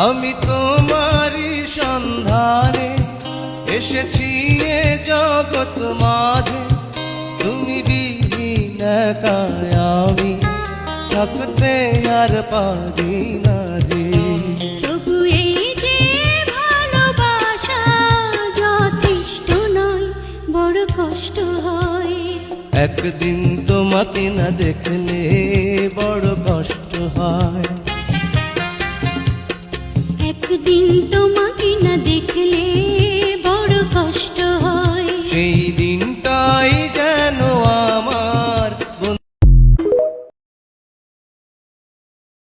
আমি তোমারই সন্ধানে এসেছি এ জগৎ মাঝে, তুমি বিহীন একাই আমি থাকতে আর পারি না যে। তবু এই যে ভালোবাসা যথেষ্ট নয়, বড় কষ্ট হয়। একদিন তোমাকে না দেখলে বড় কষ্ট হয়। একদিন তোমাকে না দেখলে বড় কষ্ট হয়। সেই